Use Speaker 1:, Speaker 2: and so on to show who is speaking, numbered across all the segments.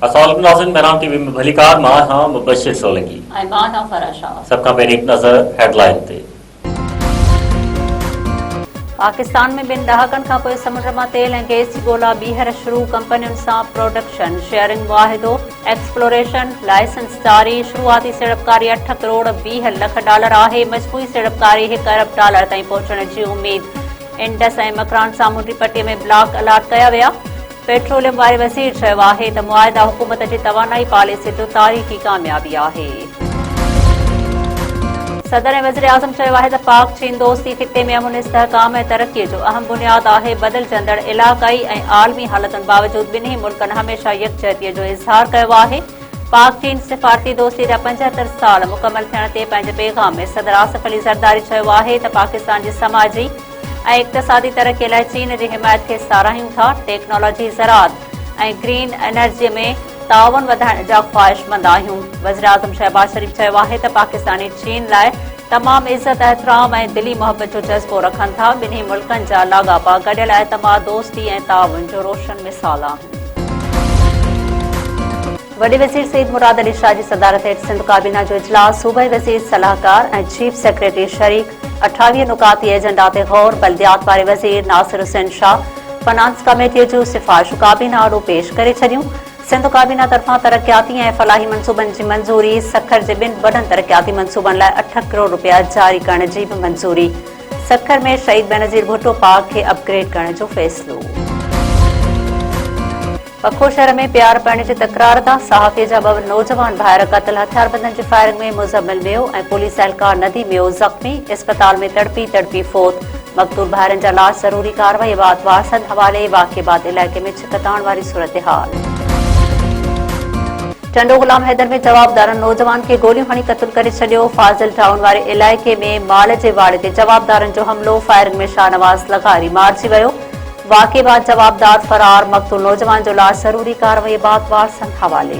Speaker 1: अस्सलाम नाज़रीन, मेराम टीवी में भलीकार मां हां मुबशिर सोलंकी
Speaker 2: ऐं मां हां फराह शाह।
Speaker 1: सबका पहिरीं नज़र हेडलाइन ते।
Speaker 2: पाकिस्तान में ॿिनि ॾहाकनि खां पोइ समुंड मां तेल ऐं गैस जी ॻोल्हा ॿीहर शुरू। कंपनियुनि सां प्रोडक्शन शेयरिंग मुआहिदो एक्सप्लोरेशन लाइसेंस जारी। शुरूआती सीड़पकारी 8 करोड़ 20 लख डॉलर आहे। मजमूई सीड़पकारी 1 अरब डॉलर ताईं पहुचण जी उमेद। इंडस ऐं मकरान सामूंडी पट्टीअ में ब्लॉक अलॉट कया विया। पेट्रोलियम वारे वज़ीर चयो आहे त मुआहिदा हुकूमत जी तवानाई पॉलिसी जो तारीख़ी कामयाबी आहे। सदर ऐं वज़ीर आज़म चयो आहे त पाक चीन दोस्ती ख़िते में अमन इस्तेहकाम ऐं तरक़ीअ जो अहम बुनियाद आहे। बदिलजंदड़ इलाक़ाई ऐं आलमी हालतुनि बावजूदि ॿिन्ही मुल्कनि हमेशह यकजहतीअ जो इज़हार कयो आहे। पाक चीन सिफ़ारती दोस्ती जा 75 साल मुकमल थियण ते पंहिंजे पैगाम में सदर आसिफ अली ज़रदारी चयो आहे त पाकिस्तान जी समाजी ऐं इक़्तिसादी तरक़ीअ लाइ चीन जी हिमायत खे साराहियूं था। टेक्नोलॉजी ज़राअत ऐं ग्रीन एनर्जीअ में ताउन वधाइण जा ख़्वाहिशमंद आहियूं। वज़ीर आज़म शहबाज शरीफ़ चयो आहे त पाकिस्तानी चीन लाइ तमामु इज़त एहतराम ऐं दिली मोहबत जो जज़्बो रखनि था। ॿिन्ही मुल्कनि जा लाॻापा गॾियल एतमाद दोस्ती ऐं ताउन जो रोशन मिसाल आहिनि। वॾे वज़ीर सईद मुराद अली शाह जी सदारत हेठि सिंध काबीना जो इजलास। सूबाई वज़ीर सलाहकार ऐं चीफ सेक्रेटरी शरीक। 28 नुकाती एजेंडा ते गौर। बल्दियात वारे वज़ीर नासिर हुसैन शाह फाइनेंस कमेटीअ जूं सिफ़ारिशूं काबीना आॾो पेश करे छॾियूं। सिंध काबीना तरफ़ां तरक़ियाती ऐं फलाही मनसूबनि जी मंज़ूरी। सखर जे 2 वॾनि तरक़ियाती मनसूबनि लाइ 8 करोड़ रुपया जारी करण जी बि मंज़ूरी। सखर में शहीद बेनज़ीर भुट्टो पार्क खे अपग्रेड करण जो फ़ैसिलो। पखो शहर में प्यार पढ़ने जी तकरार था। सहाफ़ी जा 2 नौजवान भाइर क़त्ल। हथियारबंदनि जी फायरिंग में मुज़म्मिल वियो ऐं पुलिस एहलकार नदी वियो ज़ख़्मी। इस्पताल में तड़पी फ़ौत। मक़तूल भाइरनि जा लाश ज़रूरी कार्रवाई बाद वारसनि हवाले। वाक़िए इलाइक़े में छिकताण वारी सूरत-ए-हाल। टंडो गुलाम हैदर में जवाबदारनि नौजवान खे गोलियूं हणी क़त्ल करे छॾियो। फाज़िल टाउन वारे इलाइक़े में माल जे वाड़े ते जवाबदारनि जो हमलो। फायरिंग में शाहनवाज़ लघारी मारिजी वियो। वाक़िए बाद जवाबदार फरार। मक़तूल नौजवान जो लाश ज़रूरी कार्रवाई बाद वारसनि हवाले।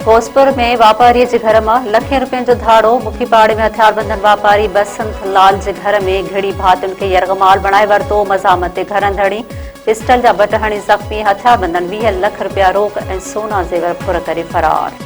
Speaker 2: भोजपुर में वापारीअ जे घर मां लखें रुपयनि जो धाड़ो। मुखीपाड़े में हथियारबंदनि वापारी बसंत लाल जे घर में घिड़ी भातियुनि खे यरगमाल बणाए वरितो। मज़ामत ते घर अंदड़ी पिस्टल जा बट हणी ज़ख़्मी। हथियारबंदनि 20 लख रुपया रोक ऐं सोना ज़ेवर फुर करे फरार।